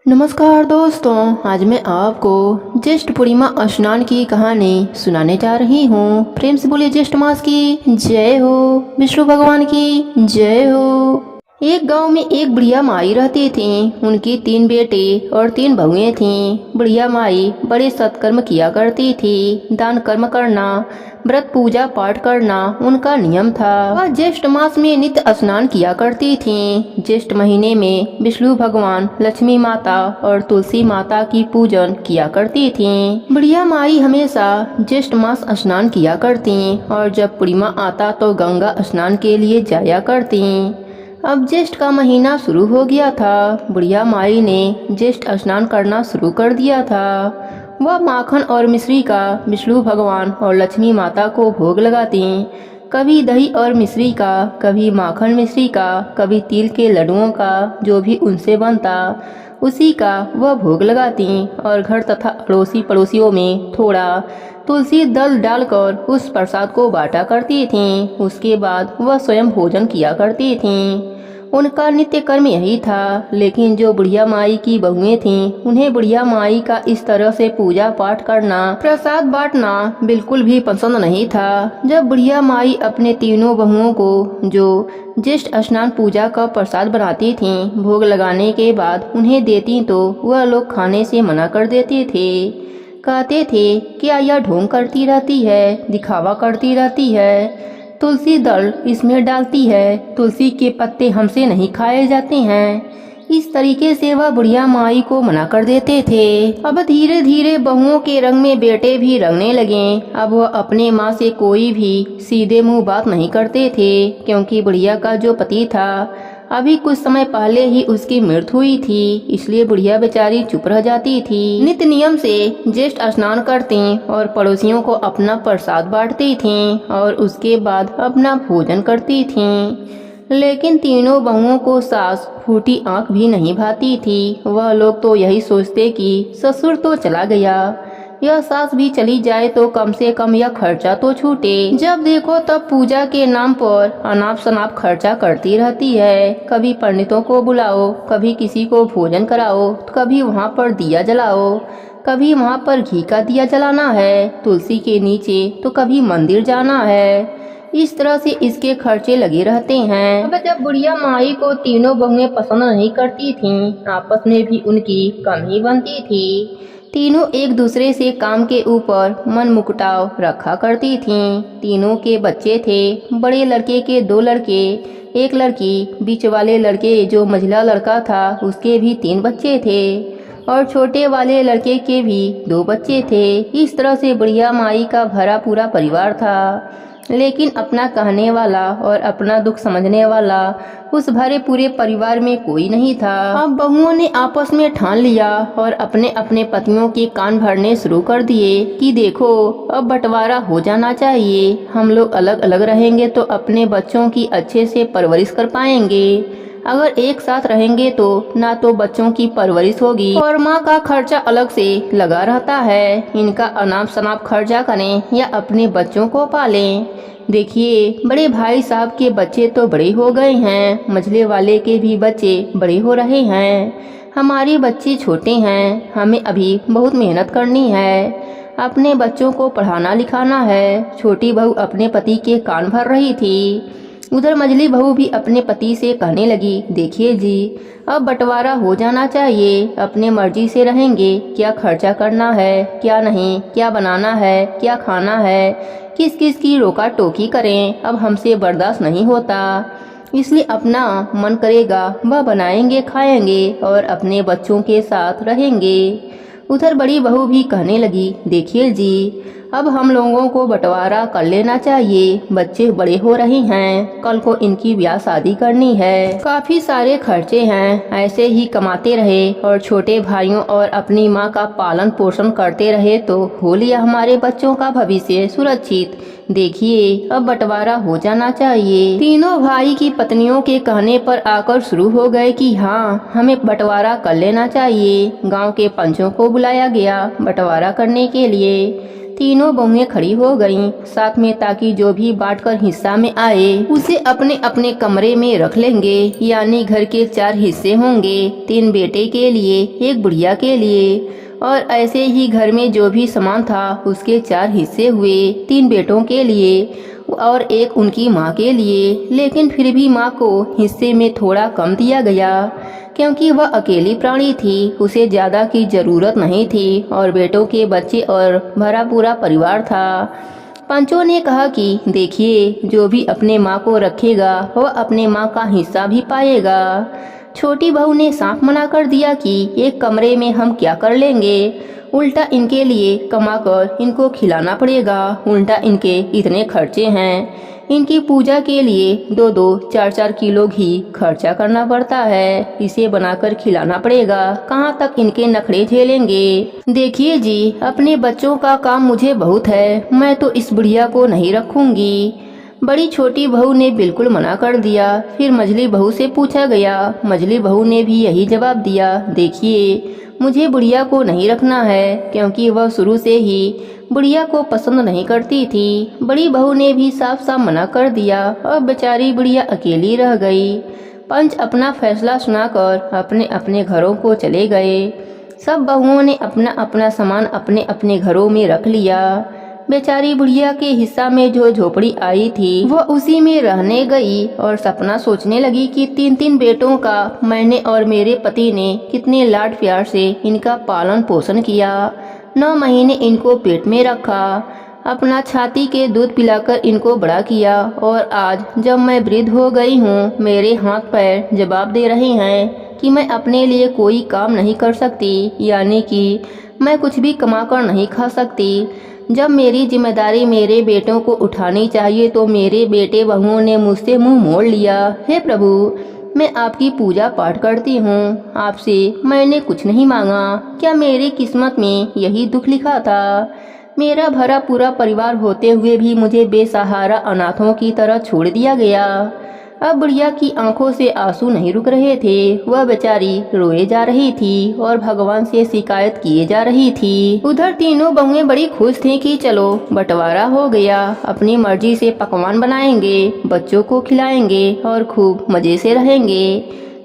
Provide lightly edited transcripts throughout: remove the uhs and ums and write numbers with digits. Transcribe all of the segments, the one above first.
नमस्कार दोस्तों, आज मैं आपको ज्येष्ठ पूर्णिमा स्नान की कहानी सुनाने जा रही हूँ। प्रेम से बोलिए ज्येष्ठ मास की जय हो, विष्णु भगवान की जय हो। एक गांव में एक बुढ़िया माई रहती थी। उनकी 3 बेटे और 3 बहुएं थीं। बुढ़िया माई बड़े सत्कर्म किया करती थी। दान कर्म करना, व्रत पूजा पाठ करना उनका नियम था। वह ज्येष्ठ मास में नित्य स्नान किया करती थीं। ज्येष्ठ महीने में विष्णु भगवान, लक्ष्मी माता और तुलसी माता की पूजन किया करती थीं। बुढ़िया माई हमेशा ज्येष्ठ मास स्नान किया करती और जब पूर्णिमा आता तो गंगा स्नान के लिए जाया करती। अब ज्येष्ठ का महीना शुरू हो गया था। बुढ़िया माई ने ज्येष्ठ स्नान करना शुरू कर दिया था। वह माखन और मिश्री का विष्णु भगवान और लक्ष्मी माता को भोग लगाती। कभी दही और मिश्री का, कभी माखन मिश्री का, कभी तिल के लड्डुओं का, जो भी उनसे बनता उसी का वह भोग लगाती और घर तथा अड़ोसी पड़ोसियों में थोड़ा तुलसी दल डालकर उस प्रसाद को बांटा करती थीं। उसके बाद वह स्वयं भोजन किया करती थीं। उनका नित्य कर्म यही था। लेकिन जो बुढ़िया माई की बहुएं थीं, उन्हें बुढ़िया माई का इस तरह से पूजा पाठ करना, प्रसाद बांटना बिल्कुल भी पसंद नहीं था। जब बुढ़िया माई अपने तीनों बहुओं को जो ज्येष्ठ स्नान पूजा का प्रसाद बनाती थीं, भोग लगाने के बाद उन्हें देती तो वह लोग खाने से मना कर देते थे। कहते थे क्या यह ढोंग करती रहती है, दिखावा करती रहती है, तुलसी दल इसमें डालती है, तुलसी के पत्ते हमसे नहीं खाए जाते हैं। इस तरीके से वह बुढ़िया माई को मना कर देते थे। अब धीरे धीरे बहुओं के रंग में बेटे भी रंगने लगे। अब वह अपने माँ से कोई भी सीधे मुंह बात नहीं करते थे, क्योंकि बुढ़िया का जो पति था अभी कुछ समय पहले ही उसकी मृत्यु हुई थी। इसलिए बुढ़िया बेचारी चुप रह जाती थी। नित्य नियम से ज्येष्ठ स्नान करती और पड़ोसियों को अपना प्रसाद बांटती थीं और उसके बाद अपना भोजन करती थीं। लेकिन तीनों बहुओं को सास फूटी आंख भी नहीं भाती थी। वह लोग तो यही सोचते कि ससुर तो चला गया, यह सास भी चली जाए तो कम से कम यह खर्चा तो छूटे। जब देखो तब पूजा के नाम पर अनाप शनाप खर्चा करती रहती है। कभी पंडितों को बुलाओ, कभी किसी को भोजन कराओ, कभी वहाँ पर दिया जलाओ, कभी वहाँ पर घी का दिया जलाना है तुलसी के नीचे, तो कभी मंदिर जाना है। इस तरह से इसके खर्चे लगे रहते हैं। अब जब बुढ़िया माई को तीनों बहुएं पसंद नहीं करती थीं, आपस में भी उनकी कम ही बनती थी। तीनों एक दूसरे से काम के ऊपर मन मुकुटाव रखा करती थीं। तीनों के बच्चे थे। बड़े लड़के के 2 लड़के, 1 लड़की। बीच वाले लड़के जो मझला लड़का था उसके भी 3 बच्चे थे और छोटे वाले लड़के के भी 2 बच्चे थे। इस तरह से बुढ़िया माई का भरा पूरा परिवार था। लेकिन अपना कहने वाला और अपना दुख समझने वाला उस भरे पूरे परिवार में कोई नहीं था। अब बहुओं ने आपस में ठान लिया और अपने अपने पतियों के कान भरने शुरू कर दिए कि देखो अब बंटवारा हो जाना चाहिए। हम लोग अलग अलग रहेंगे तो अपने बच्चों की अच्छे से परवरिश कर पाएंगे। अगर एक साथ रहेंगे तो ना तो बच्चों की परवरिश होगी और माँ का खर्चा अलग से लगा रहता है। इनका अनाप शनाप खर्चा करें या अपने बच्चों को पालें। देखिए बड़े भाई साहब के बच्चे तो बड़े हो गए हैं, मझले वाले के भी बच्चे बड़े हो रहे हैं। हमारे बच्चे छोटे हैं, हमें अभी बहुत मेहनत करनी है। अपने बच्चों को पढ़ाना लिखाना है। छोटी बहू अपने पति के कान भर रही थी। उधर मझली बहू भी अपने पति से कहने लगी, देखिए जी अब बंटवारा हो जाना चाहिए। अपने मर्जी से रहेंगे, क्या खर्चा करना है क्या नहीं, क्या बनाना है क्या खाना है, किस किस की रोका टोकी करें, अब हमसे बर्दाश्त नहीं होता। इसलिए अपना मन करेगा वह बनाएंगे खाएंगे और अपने बच्चों के साथ रहेंगे। उधर बड़ी बहू भी कहने लगी, देखिए जी अब हम लोगों को बंटवारा कर लेना चाहिए। बच्चे बड़े हो रहे हैं, कल को इनकी ब्याह शादी करनी है, काफी सारे खर्चे हैं। ऐसे ही कमाते रहे और छोटे भाइयों और अपनी माँ का पालन पोषण करते रहे तो हो लिया हमारे बच्चों का भविष्य सुरक्षित। देखिए अब बंटवारा हो जाना चाहिए। तीनों भाई की पत्नियों के कहने पर आकर शुरू हो गए कि हाँ हमें बंटवारा कर लेना चाहिए। गांव के पंचों को बुलाया गया बंटवारा करने के लिए। तीनों बहुएं खड़ी हो गईं साथ में, ताकि जो भी बांटकर हिस्सा में आए उसे अपने अपने कमरे में रख लेंगे। यानी घर के 4 हिस्से होंगे, 3 बेटे के लिए, 1 बुढ़िया के लिए। और ऐसे ही घर में जो भी सामान था उसके 4 हिस्से हुए, 3 बेटों के लिए और 1 उनकी माँ के लिए। लेकिन फिर भी माँ को हिस्से में थोड़ा कम दिया गया, क्योंकि वह अकेली प्राणी थी, उसे ज़्यादा की ज़रूरत नहीं थी और बेटों के बच्चे और भरा पूरा परिवार था। पंचों ने कहा कि देखिए, जो भी अपने माँ को रखेगा वह अपने माँ का हिस्सा भी पाएगा। छोटी बहू ने साफ मना कर दिया कि एक कमरे में हम क्या कर लेंगे, उल्टा इनके लिए कमाकर इनको खिलाना पड़ेगा। उल्टा इनके इतने खर्चे हैं, इनकी पूजा के लिए 2-2, 4-4 किलो घी खर्चा करना पड़ता है, इसे बनाकर खिलाना पड़ेगा। कहाँ तक इनके नखरे झेलेंगे। देखिए जी, अपने बच्चों का काम मुझे बहुत है, मैं तो इस बुढ़िया को नहीं रखूंगी। बड़ी छोटी बहू ने बिल्कुल मना कर दिया। फिर मझली बहू से पूछा गया, मझली बहू ने भी यही जवाब दिया, देखिए, मुझे बुढ़िया को नहीं रखना है, क्योंकि वह शुरू से ही बुढ़िया को पसंद नहीं करती थी। बड़ी बहू ने भी साफ साफ मना कर दिया और बेचारी बुढ़िया अकेली रह गई। पंच अपना फैसला सुनाकर अपने अपने घरों को चले गए। सब बहुओं ने अपना अपना सामान अपने अपने घरों में रख लिया। बेचारी बुढ़िया के हिस्सा में जो झोपड़ी आई थी वह उसी में रहने गई और सपना सोचने लगी कि 3-3 बेटों का मैंने और मेरे पति ने कितने लाड प्यार से इनका पालन पोषण किया। 9 महीने इनको पेट में रखा, अपना छाती के दूध पिलाकर इनको बड़ा किया। और आज जब मैं वृद्ध हो गई हूँ, मेरे हाथ पैर जवाब दे रहे हैं कि मैं अपने लिए कोई काम नहीं कर सकती, यानी कि मैं कुछ भी कमाकर नहीं खा सकती। जब मेरी जिम्मेदारी मेरे बेटों को उठानी चाहिए तो मेरे बेटे बहुओं ने मुझसे मुंह मोड़ लिया। हे प्रभु, मैं आपकी पूजा पाठ करती हूँ, आपसे मैंने कुछ नहीं मांगा। क्या मेरी किस्मत में यही दुख लिखा था? मेरा भरा पूरा परिवार होते हुए भी मुझे बेसहारा अनाथों की तरह छोड़ दिया गया। अब बुढ़िया की आंखों से आंसू नहीं रुक रहे थे। वह बेचारी रोए जा रही थी और भगवान से शिकायत किए जा रही थी। उधर तीनों बहुएं बड़ी खुश थीं कि चलो बंटवारा हो गया, अपनी मर्जी से पकवान बनाएंगे, बच्चों को खिलाएंगे और खूब मजे से रहेंगे।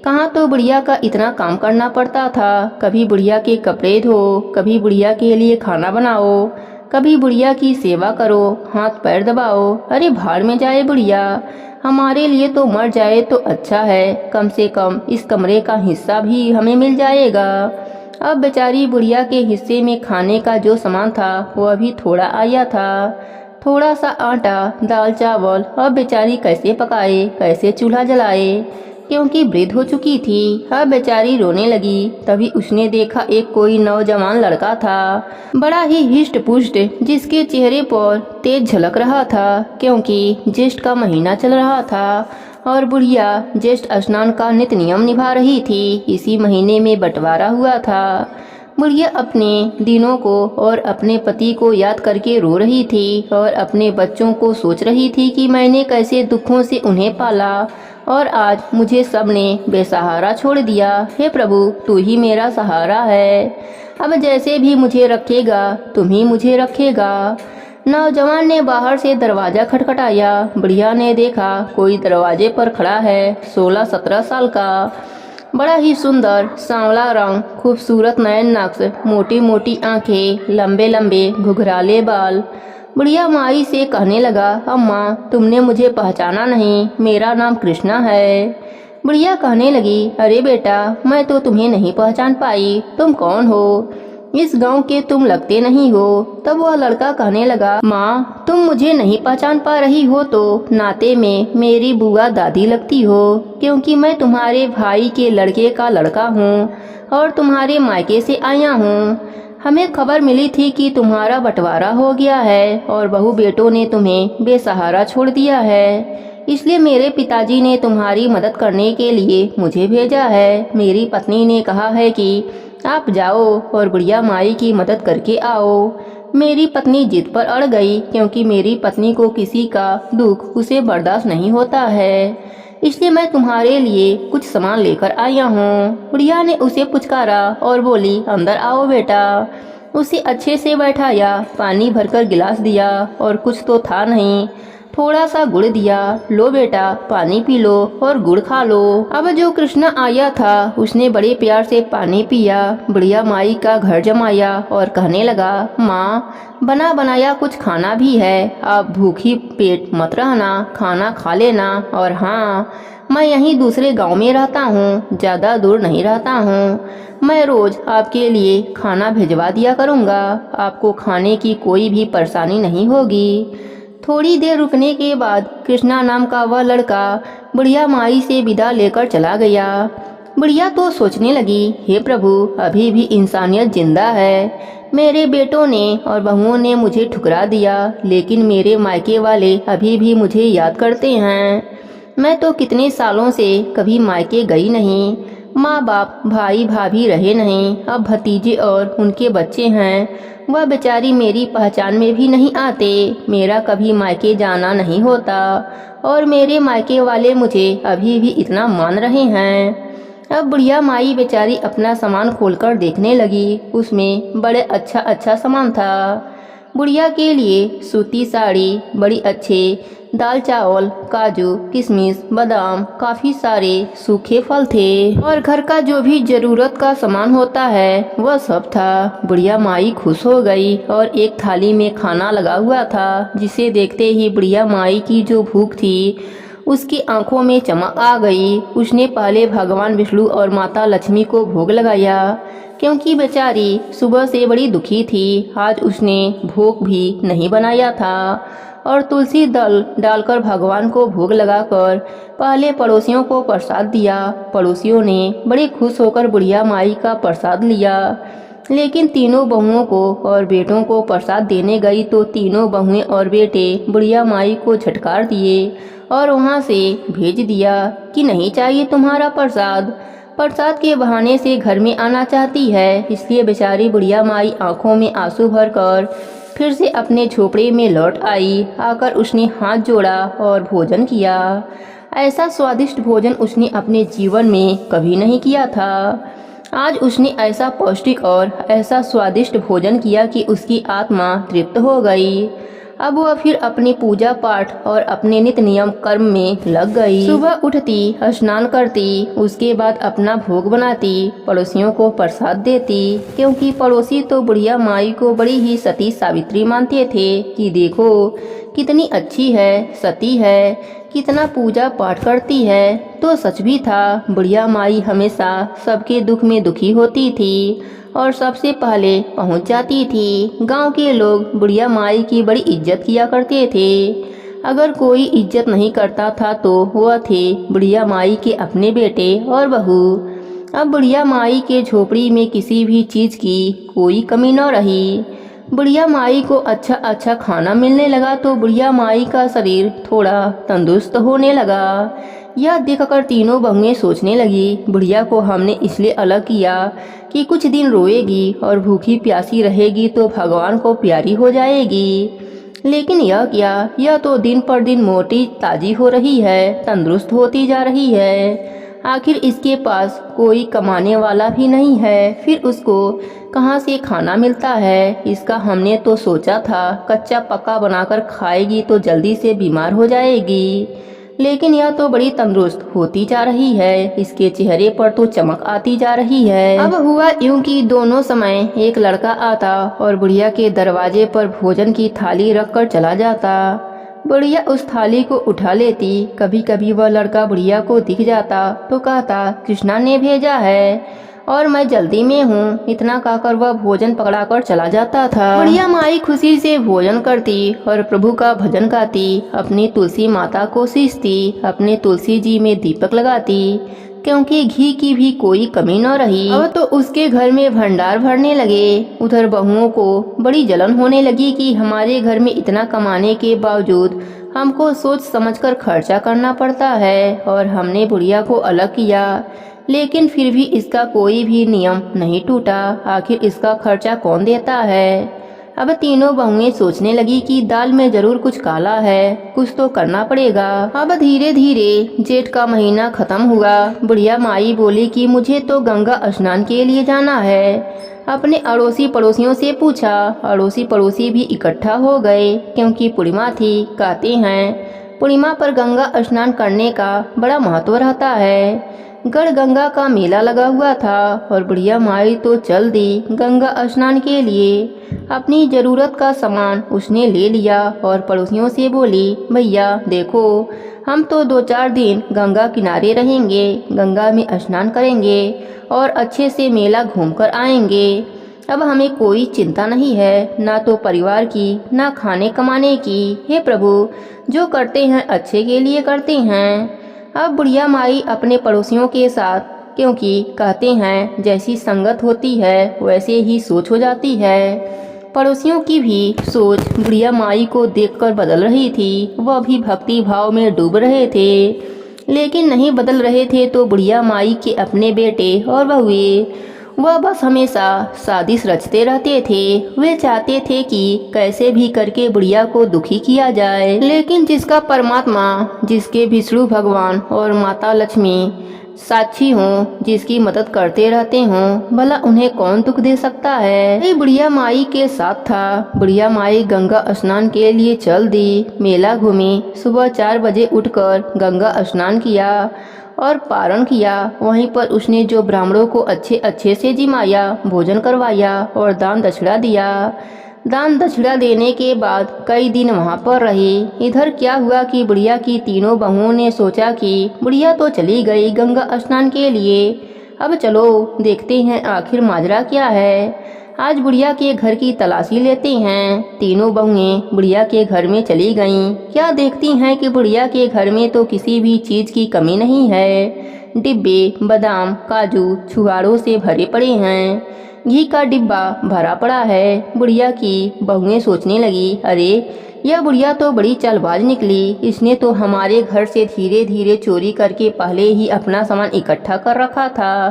कहाँ तो बुढ़िया का इतना काम करना पड़ता था। कभी बुढ़िया के कपड़े धो, कभी बुढ़िया के लिए खाना बनाओ, कभी बुढ़िया की सेवा करो, हाथ पैर दबाओ। अरे भाड़ में जाए बुढ़िया, हमारे लिए तो मर जाए तो अच्छा है, कम से कम इस कमरे का हिस्सा भी हमें मिल जाएगा। अब बेचारी बुढ़िया के हिस्से में खाने का जो सामान था वह अभी थोड़ा आया था, थोड़ा सा आटा, दाल चावल। अब बेचारी कैसे पकाए, कैसे चूल्हा जलाए, क्योंकि वृद्ध हो चुकी थी। अब बेचारी रोने लगी। तभी उसने देखा एक कोई नौजवान लड़का था, बड़ा ही हिष्ट पुष्ट, जिसके चेहरे पर तेज झलक रहा था, क्योंकि ज्येष्ठ का महीना चल रहा था और बुढ़िया ज्येष्ठ स्नान का नित्य नियम निभा रही थी। इसी महीने में बंटवारा हुआ था। बुढ़िया अपने दिनों को और अपने पति को याद करके रो रही थी और अपने बच्चों को सोच रही थी कि मैंने कैसे दुखों से उन्हें पाला और आज मुझे सबने बेसहारा छोड़ दिया। हे प्रभु, तू ही मेरा सहारा है। अब जैसे भी मुझे रखेगा तुम ही मुझे रखेगा। नौजवान ने बाहर से दरवाजा खटखटाया। बुढ़िया ने देखा कोई दरवाजे पर खड़ा है, 16-17 साल का, बड़ा ही सुंदर, सांवला रंग, खूबसूरत नयन नक्श, मोटी मोटी आंखें, लंबे लंबे घुघराले बाल। बुढ़िया माई से कहने लगा, अम्मा, तुमने मुझे पहचाना नहीं, मेरा नाम कृष्णा है। बुढ़िया कहने लगी, अरे बेटा, मैं तो तुम्हें नहीं पहचान पाई, तुम कौन हो? इस गांव के तुम लगते नहीं हो। तब वह लड़का कहने लगा, माँ, तुम मुझे नहीं पहचान पा रही हो तो नाते में मेरी बुआ दादी लगती हो, क्योंकि मैं तुम्हारे भाई के लड़के का लड़का हूँ और तुम्हारे मायके से आया हूँ। हमें खबर मिली थी कि तुम्हारा बंटवारा हो गया है और बहू बेटों ने तुम्हें बेसहारा छोड़ दिया है, इसलिए मेरे पिताजी ने तुम्हारी मदद करने के लिए मुझे भेजा है। मेरी पत्नी ने कहा है कि आप जाओ और बुढ़िया माई की मदद करके आओ। मेरी पत्नी जिद पर अड़ गई, क्योंकि मेरी पत्नी को किसी का दुख उसे बर्दाश्त नहीं होता है, इसलिए मैं तुम्हारे लिए कुछ सामान लेकर आया हूँ। बुढ़िया ने उसे पुचकारा और बोली, अंदर आओ बेटा। उसे अच्छे से बैठाया, पानी भरकर गिलास दिया और कुछ तो था नहीं, थोड़ा सा गुड़ दिया। लो बेटा, पानी पी लो और गुड़ खा लो। अब जो कृष्णा आया था उसने बड़े प्यार से पानी पिया, बुढ़िया माई का घर जमाया और कहने लगा, माँ बना बनाया कुछ खाना भी है, आप भूखी पेट मत रहना, खाना खा लेना। और हाँ, मैं यहीं दूसरे गांव में रहता हूँ, ज़्यादा दूर नहीं रहता हूँ। मैं रोज़ आपके लिए खाना भिजवा दिया करूँगा, आपको खाने की कोई भी परेशानी नहीं होगी। थोड़ी देर रुकने के बाद कृष्णा नाम का वह लड़का बुढ़िया माई से विदा लेकर चला गया। बुढ़िया तो सोचने लगी, हे प्रभु, अभी भी इंसानियत जिंदा है। मेरे बेटों ने और बहुओं ने मुझे ठुकरा दिया, लेकिन मेरे मायके वाले अभी भी मुझे याद करते हैं। मैं तो कितने सालों से कभी मायके गई नहीं, माँ बाप भाई भाभी रहे नहीं, अब भतीजे और उनके बच्चे हैं, वह बेचारी मेरी पहचान में भी नहीं आते। मेरा कभी मायके जाना नहीं होता और मेरे मायके वाले मुझे अभी भी इतना मान रहे हैं। अब बुढ़िया माई बेचारी अपना सामान खोलकर देखने लगी, उसमें बड़े अच्छा अच्छा सामान था। बुढ़िया के लिए सूती साड़ी, बड़ी अच्छे दाल चावल, काजू किशमिश बादाम, काफ़ी सारे सूखे फल थे और घर का जो भी ज़रूरत का सामान होता है वह सब था। बुढ़िया माई खुश हो गई और एक थाली में खाना लगा हुआ था, जिसे देखते ही बुढ़िया माई की जो भूख थी उसकी आंखों में चमक आ गई। उसने पहले भगवान विष्णु और माता लक्ष्मी को भोग लगाया, क्योंकि बेचारी सुबह से बड़ी दुखी थी। आज उसने भोग भी नहीं बनाया था और तुलसी दल डालकर भगवान को भोग लगाकर पहले पड़ोसियों को प्रसाद दिया। पड़ोसियों ने बड़े खुश होकर बुढ़िया माई का प्रसाद लिया, लेकिन तीनों बहुओं को और बेटों को प्रसाद देने गई तो तीनों बहुएं और बेटे बुढ़िया माई को झटकार दिए और वहां से भेज दिया कि नहीं चाहिए तुम्हारा प्रसाद। प्रसाद के बहाने से घर में आना चाहती है, इसलिए बेचारी बुढ़िया माई आंखों में आंसू भरकर फिर से अपने झोपड़े में लौट आई। आकर उसने हाथ जोड़ा और भोजन किया। ऐसा स्वादिष्ट भोजन उसने अपने जीवन में कभी नहीं किया था। आज उसने ऐसा पौष्टिक और ऐसा स्वादिष्ट भोजन किया कि उसकी आत्मा तृप्त हो गई। अब वह फिर अपनी पूजा पाठ और अपने नित्य नियम कर्म में लग गई। सुबह उठती, स्नान करती, उसके बाद अपना भोग बनाती, पड़ोसियों को प्रसाद देती, क्योंकि पड़ोसी तो बुढ़िया माई को बड़ी ही सती सावित्री मानते थे कि देखो कितनी अच्छी है, सती है, कितना पूजा पाठ करती है। तो सच भी था, बुढ़िया माई हमेशा सबके दुख में दुखी होती थी और सबसे पहले पहुंच जाती थी। गांव के लोग बुढ़िया माई की बड़ी इज्जत किया करते थे। अगर कोई इज्जत नहीं करता था तो वह थे बुढ़िया माई के अपने बेटे और बहू। अब बुढ़िया माई के झोपड़ी में किसी भी चीज़ की कोई कमी न रही। बुढ़िया माई को अच्छा अच्छा खाना मिलने लगा तो बुढ़िया माई का शरीर थोड़ा तंदुरुस्त होने लगा। यह देखकर तीनों बहुएं सोचने लगी, बुढ़िया को हमने इसलिए अलग किया कि कुछ दिन रोएगी और भूखी प्यासी रहेगी तो भगवान को प्यारी हो जाएगी। लेकिन यह क्या, यह तो दिन पर दिन मोटी ताजी हो रही है, तंदुरुस्त होती जा रही है। आखिर इसके पास कोई कमाने वाला भी नहीं है, फिर उसको कहाँ से खाना मिलता है। इसका हमने तो सोचा था कच्चा पक्का बनाकर खाएगी तो जल्दी से बीमार हो जाएगी, लेकिन यह तो बड़ी तंदुरुस्त होती जा रही है, इसके चेहरे पर तो चमक आती जा रही है। अब हुआ यूं कि दोनों समय एक लड़का आता और बुढ़िया के दरवाजे पर भोजन की थाली रखकर चला जाता। बुढ़िया उस थाली को उठा लेती। कभी कभी वह लड़का बुढ़िया को दिख जाता तो कहता, कृष्णा ने भेजा है और मैं जल्दी में हूँ। इतना कहकर वह भोजन पकड़ाकर चला जाता था। बुढ़िया माई खुशी से भोजन करती और प्रभु का भजन गाती, अपनी तुलसी माता को सींचती, अपने तुलसी जी में दीपक लगाती, क्योंकि घी की भी कोई कमी न रही। अब तो उसके घर में भंडार भरने लगे। उधर बहुओं को बड़ी जलन होने लगी कि हमारे घर में इतना कमाने के बावजूद हमको सोच समझकर खर्चा करना पड़ता है और हमने बुढ़िया को अलग किया, लेकिन फिर भी इसका कोई भी नियम नहीं टूटा। आखिर इसका खर्चा कौन देता है। अब तीनों बहुएं सोचने लगी कि दाल में जरूर कुछ काला है, कुछ तो करना पड़ेगा। अब धीरे धीरे जेठ का महीना खत्म हुआ। बुढ़िया माई बोली कि मुझे तो गंगा स्नान के लिए जाना है। अपने अड़ोसी पड़ोसियों से पूछा। अड़ोसी पड़ोसी भी इकट्ठा हो गए क्योंकि पूर्णिमा थी। कहते हैं पूर्णिमा पर गंगा स्नान करने का बड़ा महत्व रहता है। गढ़ गंगा का मेला लगा हुआ था और बुढ़िया माई तो चल दी गंगा स्नान के लिए। अपनी ज़रूरत का सामान उसने ले लिया और पड़ोसियों से बोली, भैया देखो, हम तो 2-4 दिन गंगा किनारे रहेंगे, गंगा में स्नान करेंगे और अच्छे से मेला घूमकर आएंगे। अब हमें कोई चिंता नहीं है, ना तो परिवार की, ना खाने कमाने की। हे प्रभु, जो करते हैं अच्छे के लिए करते हैं। अब बुढ़िया माई अपने पड़ोसियों के साथ, क्योंकि कहते हैं जैसी संगत होती है वैसे ही सोच हो जाती है। पड़ोसियों की भी सोच बुढ़िया माई को देखकर बदल रही थी। वह भी भक्ति भाव में डूब रहे थे, लेकिन नहीं बदल रहे थे तो बुढ़िया माई के अपने बेटे और बहुए। वह बस हमेशा साजिश रचते रहते थे। वे चाहते थे कि कैसे भी करके बुढ़िया को दुखी किया जाए, लेकिन जिसका परमात्मा, जिसके विष्णु भगवान और माता लक्ष्मी साक्षी हों, जिसकी मदद करते रहते हों, भला उन्हें कौन दुख दे सकता है। ये बुढ़िया माई के साथ था। बुढ़िया माई गंगा स्नान के लिए चल दी। मेला घूमी। सुबह 4 बजे उठकर गंगा स्नान किया और पारण किया। वहीं पर उसने जो ब्राह्मणों को अच्छे से जिमाया, भोजन करवाया और दान दक्षिणा दिया। दान दक्षिणा देने के बाद कई दिन वहाँ पर रही। इधर क्या हुआ कि बुढ़िया की तीनों बहुओं ने सोचा कि बुढ़िया तो चली गई गंगा स्नान के लिए, अब चलो देखते हैं आखिर माजरा क्या है। आज बुढ़िया के घर की तलाशी लेते हैं। तीनों बहुएं बुढ़िया के घर में चली गईं। क्या देखती हैं कि बुढ़िया के घर में तो किसी भी चीज़ की कमी नहीं है। डिब्बे बादाम, काजू, छुहाड़ों से भरे पड़े हैं। घी का डिब्बा भरा पड़ा है। बुढ़िया की बहुएं सोचने लगी, अरे यह बुढ़िया तो बड़ी चालबाज निकली। इसने तो हमारे घर से धीरे धीरे चोरी करके पहले ही अपना सामान इकट्ठा कर रखा था,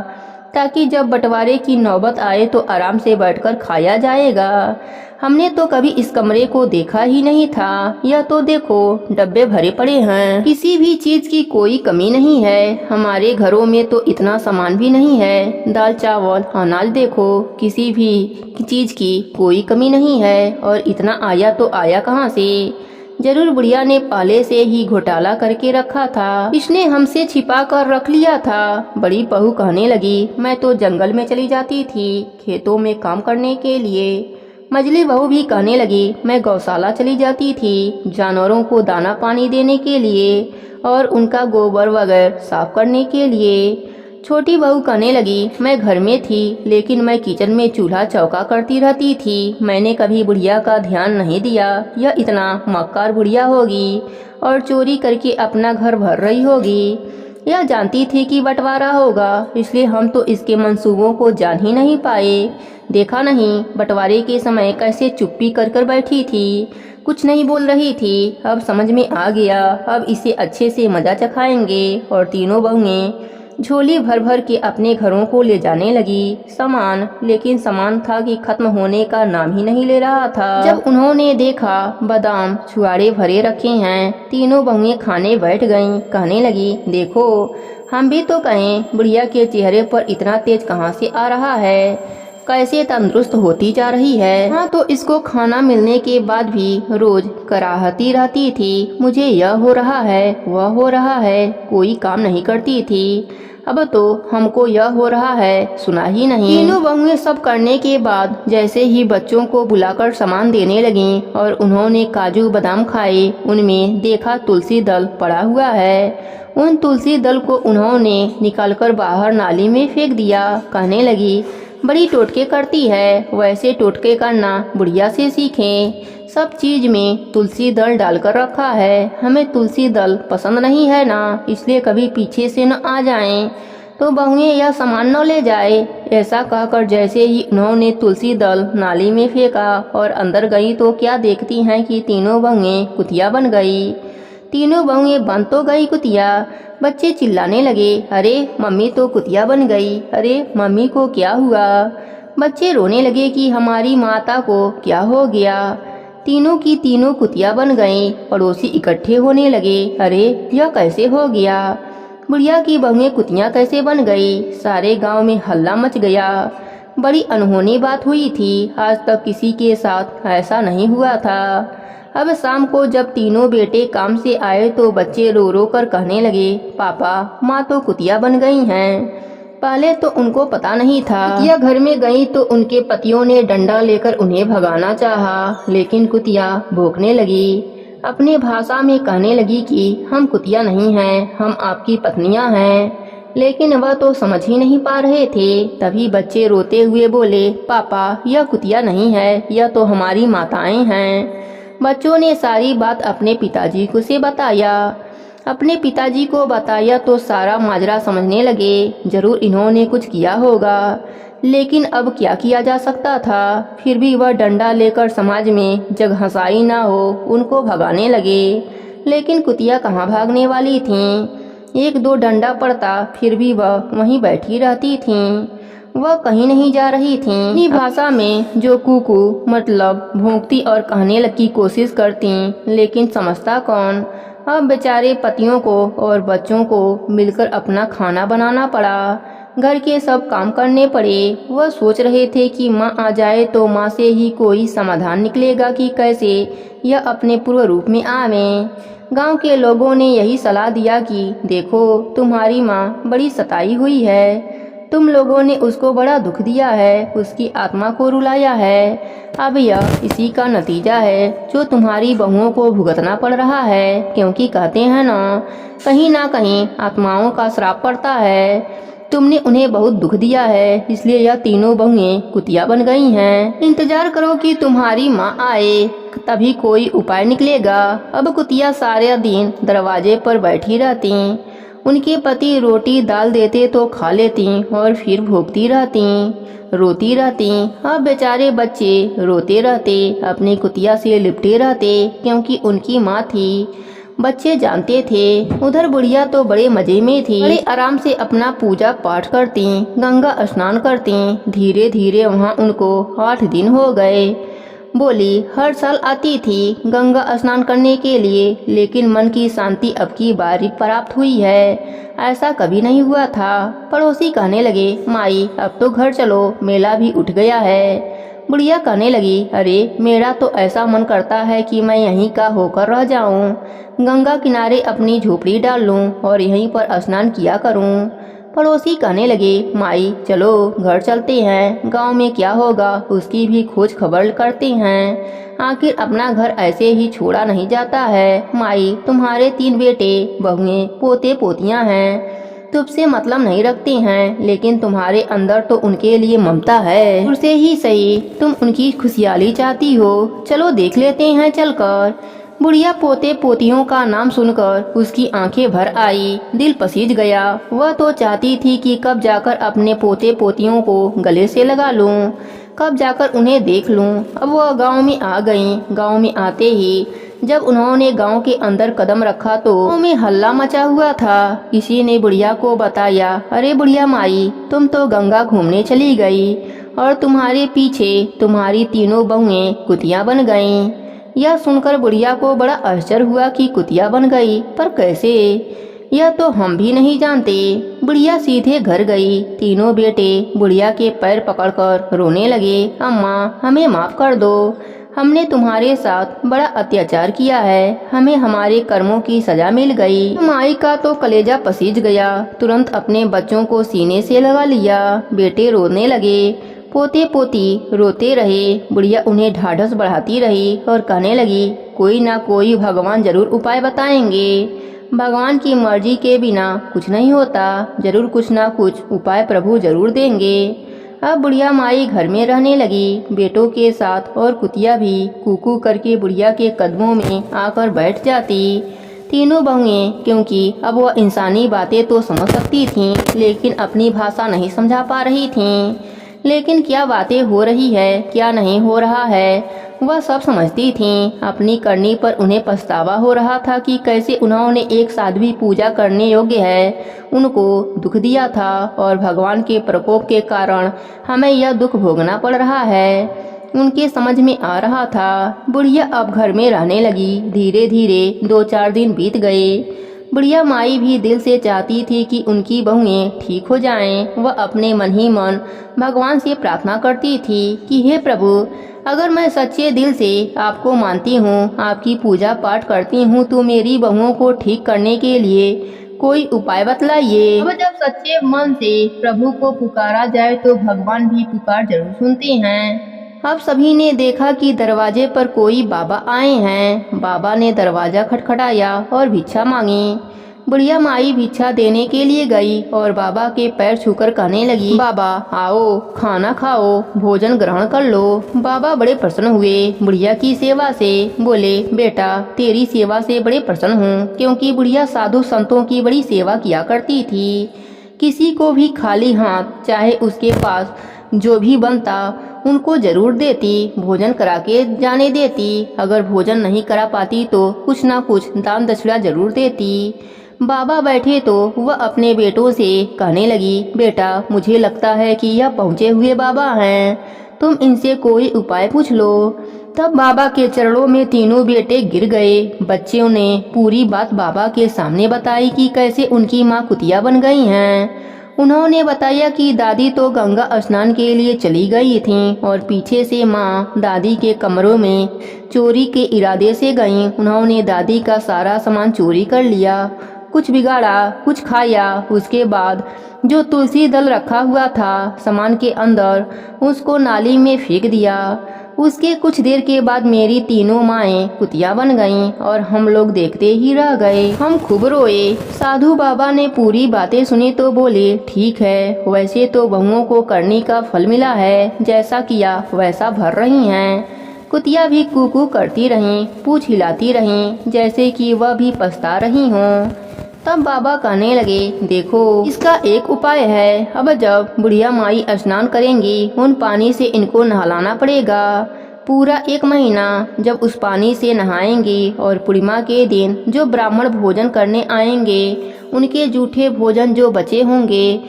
ताकि जब बंटवारे की नौबत आए तो आराम से बैठकर खाया जाएगा। हमने तो कभी इस कमरे को देखा ही नहीं था। यह तो देखो, डब्बे भरे पड़े हैं, किसी भी चीज की कोई कमी नहीं है। हमारे घरों में तो इतना सामान भी नहीं है। दाल चावल अनाज देखो, किसी भी चीज की कोई कमी नहीं है। और इतना आया तो आया कहाँ से? जरूर बुढ़िया ने पहले से ही घोटाला करके रखा था। इसने हमसे छिपा कर रख लिया था। बड़ी बहू कहने लगी, मैं तो जंगल में चली जाती थी खेतों में काम करने के लिए। मझली बहू भी कहने लगी, मैं गौशाला चली जाती थी जानवरों को दाना पानी देने के लिए और उनका गोबर वगैरह साफ करने के लिए। छोटी बहू कहने लगी, मैं घर में थी लेकिन मैं किचन में चूल्हा चौका करती रहती थी। मैंने कभी बुढ़िया का ध्यान नहीं दिया। यह इतना मक्कार बुढ़िया होगी और चोरी करके अपना घर भर रही होगी। यह जानती थी कि बंटवारा होगा, इसलिए हम तो इसके मंसूबों को जान ही नहीं पाए। देखा नहीं बंटवारे के समय कैसे चुप्पी कर कर बैठी थी, कुछ नहीं बोल रही थी। अब समझ में आ गया, अब इसे अच्छे से मजा चखाएंगे। और तीनों बहुएं झोली भर भर के अपने घरों को ले जाने लगी सामान, लेकिन सामान था कि खत्म होने का नाम ही नहीं ले रहा था। जब उन्होंने देखा बादाम छुआड़े भरे रखे हैं, तीनों बहुएं खाने बैठ गईं। कहने लगी, देखो हम भी तो कहें बुढ़िया के चेहरे पर इतना तेज कहाँ से आ रहा है, कैसे तंदुरुस्त होती जा रही है। हाँ तो इसको खाना मिलने के बाद भी रोज कराहती रहती थी, मुझे यह हो रहा है वह हो रहा है, कोई काम नहीं करती थी। अब तो हमको यह हो रहा है, सुना ही नहीं। तीनों बहुएं सब करने के बाद जैसे ही बच्चों को बुलाकर सामान देने लगीं और उन्होंने काजू बादाम खाए, उनमें देखा तुलसी दल पड़ा हुआ है। उन तुलसी दल को उन्होंने निकालकर बाहर नाली में फेंक दिया। कहने लगी, बड़ी टोटके करती है, वैसे टोटके करना बुढ़िया से सीखें। सब चीज में तुलसी दल डालकर रखा है, हमें तुलसी दल पसंद नहीं है ना, इसलिए कभी पीछे से न आ जाएं तो बहुएं यह सामान न ले जाए। ऐसा कहकर जैसे ही उन्होंने तुलसी दल नाली में फेंका और अंदर गई तो क्या देखती हैं कि तीनों बहुएं कुतिया बन गई। तीनों बहुएं बन तो गई कुतिया। बच्चे चिल्लाने लगे, अरे मम्मी तो कुतिया बन गई, अरे मम्मी को क्या हुआ। बच्चे रोने लगे कि हमारी माता को क्या हो गया। तीनों की तीनों कुतिया बन गईं। पड़ोसी इकट्ठे होने लगे, अरे यह कैसे हो गया, बुढ़िया की बहुएं कुतियाँ कैसे बन गई। सारे गांव में हल्ला मच गया। बड़ी अनहोनी बात हुई थी, आज तक किसी के साथ ऐसा नहीं हुआ था। अब शाम को जब तीनों बेटे काम से आए तो बच्चे रो रो कर कहने लगे, पापा माँ तो कुतिया बन गई हैं। पहले तो उनको पता नहीं था। कुतिया घर में गई तो उनके पतियों ने डंडा लेकर उन्हें भगाना चाहा, लेकिन कुतिया भौंकने लगी। अपने भाषा में कहने लगी कि हम कुतिया नहीं हैं, हम आपकी पत्नियां हैं। लेकिन वह तो समझ ही नहीं पा रहे थे। तभी बच्चे रोते हुए बोले, पापा यह कुतिया नहीं है, यह तो हमारी माताएं हैं। बच्चों ने सारी बात अपने पिताजी को से बताया। अपने पिताजी को बताया तो सारा माजरा समझने लगे, जरूर इन्होंने कुछ किया होगा। लेकिन अब क्या किया जा सकता था। फिर भी वह डंडा लेकर समाज में जग हंसाई ना हो उनको भगाने लगे। लेकिन कुतिया कहाँ भागने वाली थीं। एक दो डंडा पड़ता फिर भी वह वहीं बैठी रहती थीं। वह कहीं नहीं जा रही थीं। अपनी भाषा में जो कुकू मतलब भौंकती और कहने की कोशिश करती, लेकिन समझता कौन। अब बेचारे पतियों को और बच्चों को मिलकर अपना खाना बनाना पड़ा, घर के सब काम करने पड़े। वह सोच रहे थे कि माँ आ जाए तो माँ से ही कोई समाधान निकलेगा कि कैसे यह अपने पूर्व रूप में आवें। गांव के लोगों ने यही सलाह दिया कि देखो तुम्हारी माँ बड़ी सताई हुई है, तुम लोगों ने उसको बड़ा दुख दिया है, उसकी आत्मा को रुलाया है। अब यह इसी का नतीजा है जो तुम्हारी बहुओं को भुगतना पड़ रहा है, क्योंकि कहते हैं ना कहीं आत्माओं का श्राप पड़ता है। तुमने उन्हें बहुत दुख दिया है, इसलिए यह तीनों बहुएं कुतिया बन गई हैं। इंतजार करो कि तुम्हारी माँ आए, तभी कोई उपाय निकलेगा। अब कुतिया सारे दिन दरवाजे पर बैठी रहती। उनके पति रोटी डाल देते तो खा लेती और फिर भूखती रहती, रोती रहती। अब बेचारे बच्चे रोते रहते, अपनी कुतिया से लिपटे रहते, क्योंकि उनकी माँ थी। बच्चे जानते थे। उधर बुढ़िया तो बड़े मजे में थी, बड़े आराम से अपना पूजा पाठ करती, गंगा स्नान करती। धीरे धीरे वहाँ उनको 8 दिन हो गए। बोली हर साल आती थी गंगा स्नान करने के लिए, लेकिन मन की शांति अब की बारी प्राप्त हुई है, ऐसा कभी नहीं हुआ था। पड़ोसी कहने लगे, माई अब तो घर चलो, मेला भी उठ गया है। बुढ़िया कहने लगी, अरे मेरा तो ऐसा मन करता है कि मैं यहीं का होकर रह जाऊं, गंगा किनारे अपनी झोपड़ी डाल लूं और यहीं पर स्नान किया करूं। पड़ोसी कहने लगे, माई चलो घर चलते हैं, गांव में क्या होगा उसकी भी खोज खबर करते हैं, आखिर अपना घर ऐसे ही छोड़ा नहीं जाता है। माई तुम्हारे 3 बेटे बहुएं पोते पोतियां हैं, तुमसे मतलब नहीं रखते हैं, लेकिन तुम्हारे अंदर तो उनके लिए ममता है। दूर से ही सही तुम उनकी खुशहाली चाहती हो, चलो देख लेते हैं चलकर। बुढ़िया पोते पोतियों का नाम सुनकर उसकी आंखें भर आई, दिल पसीज गया। वह तो चाहती थी कि कब जाकर अपने पोते पोतियों को गले से लगा लूं, कब जाकर उन्हें देख लूं। अब वह गांव में आ गईं। गांव में आते ही जब उन्होंने गांव के अंदर कदम रखा तो गांव में हल्ला मचा हुआ था। किसी ने बुढ़िया को बताया, अरे बुढ़िया माई तुम तो गंगा घूमने चली गई और तुम्हारे पीछे तुम्हारी तीनों बहुएं कुतिया बन गईं। यह सुनकर बुढ़िया को बड़ा आश्चर्य हुआ कि कुतिया बन गई, पर कैसे, यह तो हम भी नहीं जानते। बुढ़िया सीधे घर गई। तीनों बेटे बुढ़िया के पैर पकड़कर रोने लगे, अम्मा हमें माफ कर दो, हमने तुम्हारे साथ बड़ा अत्याचार किया है, हमें हमारे कर्मों की सजा मिल गई। माई का तो कलेजा पसीज गया, तुरंत अपने बच्चों को सीने से लगा लिया। बेटे रोने लगे, पोते पोती रोते रहे। बुढ़िया उन्हें ढाढ़स बढ़ाती रही और कहने लगी, कोई ना कोई भगवान जरूर उपाय बताएंगे, भगवान की मर्जी के बिना कुछ नहीं होता, जरूर कुछ ना कुछ उपाय प्रभु जरूर देंगे। अब बुढ़िया माई घर में रहने लगी बेटों के साथ, और कुतिया भी कुकू करके बुढ़िया के कदमों में आकर बैठ जाती। तीनों बहुएं, क्योंकि अब वह इंसानी बातें तो समझ सकती थीं, लेकिन अपनी भाषा नहीं समझा पा रही थीं। लेकिन क्या बातें हो रही है क्या नहीं हो रहा है, वह सब समझती थीं। अपनी करनी पर उन्हें पछतावा हो रहा था कि कैसे उन्होंने एक साध्वी पूजा करने योग्य है उनको दुख दिया था और भगवान के प्रकोप के कारण हमें यह दुख भोगना पड़ रहा है। उनके समझ में आ रहा था। बुढ़िया अब घर में रहने लगी। धीरे धीरे 2-4 दिन बीत गए। बुढ़िया माई भी दिल से चाहती थी कि उनकी बहुएं ठीक हो जाएं। वह अपने मन ही मन भगवान से प्रार्थना करती थी कि हे प्रभु, अगर मैं सच्चे दिल से आपको मानती हूँ, आपकी पूजा पाठ करती हूँ, तो मेरी बहुओं को ठीक करने के लिए कोई उपाय बतलाइए। अब जब सच्चे मन से प्रभु को पुकारा जाए तो भगवान भी पुकार जरूर सुनते हैं। अब सभी ने देखा कि दरवाजे पर कोई बाबा आए हैं। बाबा ने दरवाजा खटखटाया और भिक्षा मांगी। बुढ़िया माई भिक्षा देने के लिए गई और बाबा के पैर छूकर कहने लगी, बाबा आओ, खाना खाओ, भोजन ग्रहण कर लो। बाबा बड़े प्रसन्न हुए बुढ़िया की सेवा से। बोले, बेटा तेरी सेवा से बड़े प्रसन्न हूँ, क्योंकि बुढ़िया साधु संतों की बड़ी सेवा किया करती थी। किसी को भी खाली हाथ, चाहे उसके पास जो भी बनता, उनको जरूर देती, भोजन करा के जाने देती। अगर भोजन नहीं करा पाती तो कुछ ना कुछ दान दक्षिणा जरूर देती। बाबा बैठे तो वह अपने बेटों से कहने लगी, बेटा मुझे लगता है कि यह पहुँचे हुए बाबा हैं, तुम इनसे कोई उपाय पूछ लो। तब बाबा के चरणों में तीनों बेटे गिर गए। बच्चों ने पूरी बात बाबा के सामने बताई कि कैसे उनकी माँ कुतिया बन गई हैं। उन्होंने बताया कि दादी तो गंगा स्नान के लिए चली गई थीं और पीछे से माँ दादी के कमरों में चोरी के इरादे से गईं। उन्होंने दादी का सारा सामान चोरी कर लिया, कुछ बिगाड़ा, कुछ खाया। उसके बाद जो तुलसी दल रखा हुआ था सामान के अंदर, उसको नाली में फेंक दिया। उसके कुछ देर के बाद मेरी तीनों माएँ कुतिया बन गईं और हम लोग देखते ही रह गए। हम खूब रोए। साधु बाबा ने पूरी बातें सुनी तो बोले, ठीक है, वैसे तो बहुओं को करने का फल मिला है, जैसा किया वैसा भर रही हैं। कुतिया भी कूकू करती रहीं, पूछ हिलाती रहीं, जैसे कि वह भी पछता रही हों। तब बाबा कहने लगे, देखो इसका एक उपाय है। अब जब बुढ़िया माई स्नान करेंगी, उन पानी से इनको नहलाना पड़ेगा पूरा 1 महीना। जब उस पानी से नहाएंगी और पूर्णिमा के दिन जो ब्राह्मण भोजन करने आएंगे, उनके जूठे भोजन जो बचे होंगे,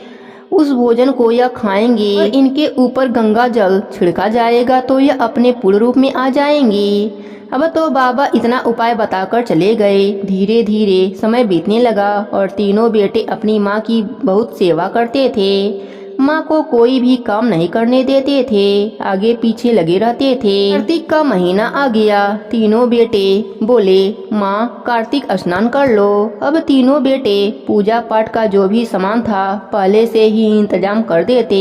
उस भोजन को यह खाएंगी और इनके ऊपर गंगा जल छिड़का जाएगा तो यह अपने पूर्ण रूप में आ जाएंगी। अब तो बाबा इतना उपाय बताकर चले गए। धीरे धीरे समय बीतने लगा और तीनों बेटे अपनी माँ की बहुत सेवा करते थे। माँ को कोई भी काम नहीं करने देते थे, आगे पीछे लगे रहते थे। कार्तिक का महीना आ गया। तीनों बेटे बोले, माँ कार्तिक स्नान कर लो। अब तीनों बेटे पूजा पाठ का जो भी सामान था पहले से ही इंतजाम कर देते।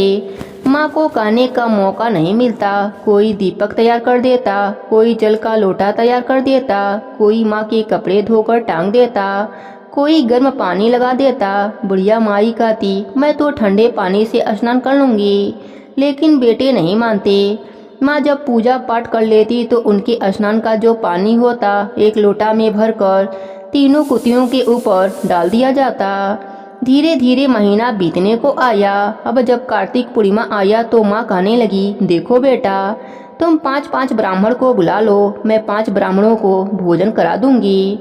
माँ को कहने का मौका नहीं मिलता। कोई दीपक तैयार कर देता, कोई जल का लोटा तैयार कर देता, कोई माँ के कपड़े धोकर टांग देता, कोई गर्म पानी लगा देता। बुढ़िया माई कहती, मैं तो ठंडे पानी से स्नान कर लूँगी, लेकिन बेटे नहीं मानते। माँ जब पूजा पाठ कर लेती तो उनके स्नान का जो पानी होता एक लोटा में भरकर तीनों कुतियों के ऊपर डाल दिया जाता। धीरे धीरे महीना बीतने को आया। अब जब कार्तिक पूर्णिमा आया तो माँ कहने लगी, देखो बेटा, तुम 5-5 ब्राह्मण को बुला लो, मैं 5 ब्राह्मणों को भोजन करा दूंगी।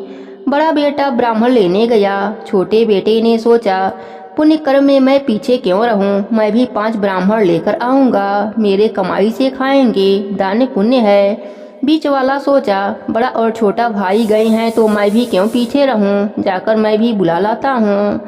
बड़ा बेटा ब्राह्मण लेने गया। छोटे बेटे ने सोचा, पुण्य कर्म में मैं पीछे क्यों रहूं, मैं भी 5 ब्राह्मण लेकर आऊंगा, मेरे कमाई से खाएंगे, दान पुण्य है। बीच वाला सोचा, बड़ा और छोटा भाई गए हैं तो मैं भी क्यों पीछे रहूं, जाकर मैं भी बुला लाता हूं।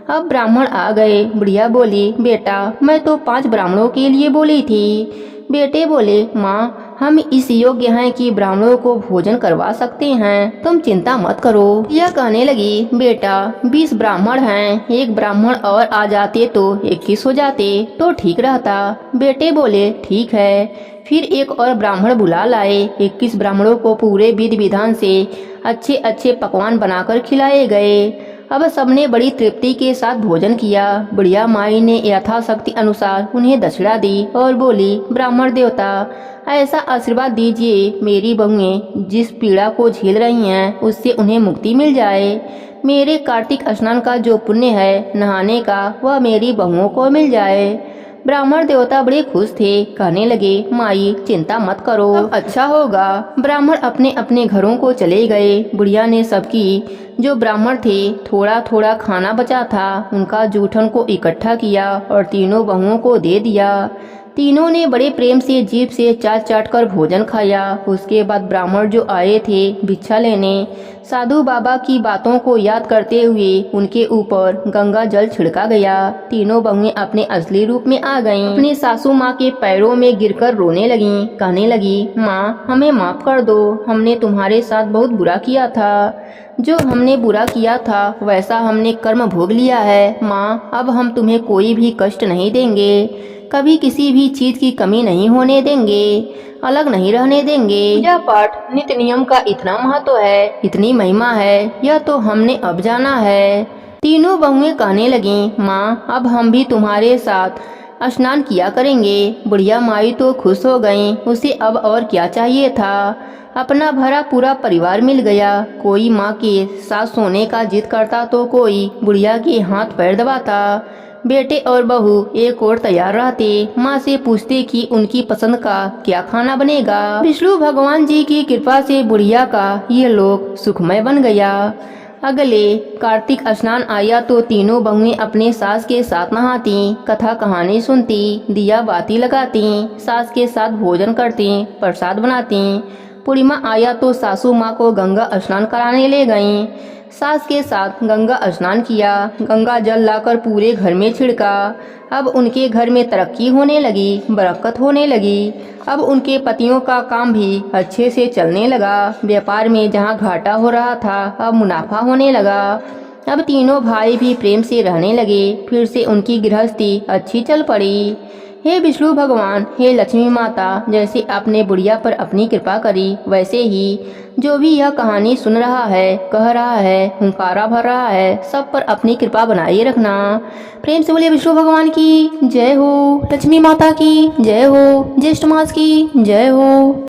अब ब्राह्मण आ गए। बुढ़िया बोली, बेटा मैं तो 5 ब्राह्मणों के लिए बोली थी। बेटे बोले, माँ हम इस योग्य हैं कि ब्राह्मणों को भोजन करवा सकते हैं, तुम चिंता मत करो। यह कहने लगी, बेटा 20 ब्राह्मण हैं, 1 ब्राह्मण और आ जाते तो 21 हो जाते तो ठीक रहता। बेटे बोले, ठीक है। फिर 1 और ब्राह्मण बुला लाए। 21 ब्राह्मणों को पूरे विधि विधान से अच्छे अच्छे पकवान बनाकर खिलाए गए। अब सबने बड़ी तृप्ति के साथ भोजन किया। बुढ़िया माई ने यथाशक्ति अनुसार उन्हें दक्षिणा दी और बोली, ब्राह्मण देवता ऐसा आशीर्वाद दीजिए, मेरी बहुएं जिस पीड़ा को झेल रही हैं उससे उन्हें मुक्ति मिल जाए। मेरे कार्तिक स्नान का जो पुण्य है नहाने का, वह मेरी बहुओं को मिल जाए। ब्राह्मण देवता बड़े खुश थे, कहने लगे माई चिंता मत करो, अब अच्छा होगा। ब्राह्मण अपने अपने घरों को चले गए। बुढ़िया ने सबकी जो ब्राह्मण थे थोड़ा थोड़ा खाना बचा था उनका जूठन को इकट्ठा किया और तीनों बहुओं को दे दिया। तीनों ने बड़े प्रेम से जीभ से चाट चाट कर भोजन खाया। उसके बाद ब्राह्मण जो आए थे भिक्षा लेने, साधु बाबा की बातों को याद करते हुए उनके ऊपर गंगा जल छिड़का गया। तीनों बहुएं अपने असली रूप में आ गईं। अपनी सासू माँ के पैरों में गिरकर रोने लगीं, कहने लगी माँ हमें माफ कर दो, हमने तुम्हारे साथ बहुत बुरा किया था। जो हमने बुरा किया था वैसा हमने कर्म भोग लिया है। माँ अब हम तुम्हें कोई भी कष्ट नहीं देंगे, कभी किसी भी चीज की कमी नहीं होने देंगे, अलग नहीं रहने देंगे। पूजा पाठ नित्य नियम का इतना महत्व है, इतनी महिमा है, यह तो हमने अब जाना है। तीनों बहुएं कहने लगीं माँ अब हम भी तुम्हारे साथ स्नान किया करेंगे। बुढ़िया माई तो खुश हो गईं, उसे अब और क्या चाहिए था। अपना भरा पूरा परिवार मिल गया। कोई माँ के साथ सोने का जिद करता तो कोई बुढ़िया के हाथ पैर दबाता। बेटे और बहू एक और तैयार रहते, माँ से पूछते कि उनकी पसंद का क्या खाना बनेगा। विष्णु भगवान जी की कृपा से बुढ़िया का ये लोक सुखमय बन गया। अगले कार्तिक स्नान आया तो तीनों बहुएं अपने सास के साथ नहाती, कथा कहानी सुनती, दिया बाती लगाती, सास के साथ भोजन करती, प्रसाद बनाती। पूर्णिमा आया तो सासू माँ को गंगा स्नान कराने ले गईं। सास के साथ गंगा स्नान किया, गंगा जल लाकर पूरे घर में छिड़का। अब उनके घर में तरक्की होने लगी, बरकत होने लगी। अब उनके पतियों का काम भी अच्छे से चलने लगा। व्यापार में जहाँ घाटा हो रहा था अब मुनाफा होने लगा। अब तीनों भाई भी प्रेम से रहने लगे। फिर से उनकी गृहस्थी अच्छी चल पड़ी। हे विष्णु भगवान, हे लक्ष्मी माता, जैसे आपने बुढ़िया पर अपनी कृपा करी वैसे ही जो भी यह कहानी सुन रहा है, कह रहा है, हुंकारा भर रहा है, सब पर अपनी कृपा बनाए रखना। प्रेम से बोलिए विष्णु भगवान की जय हो, लक्ष्मी माता की जय हो, ज्येष्ठ मास की जय हो।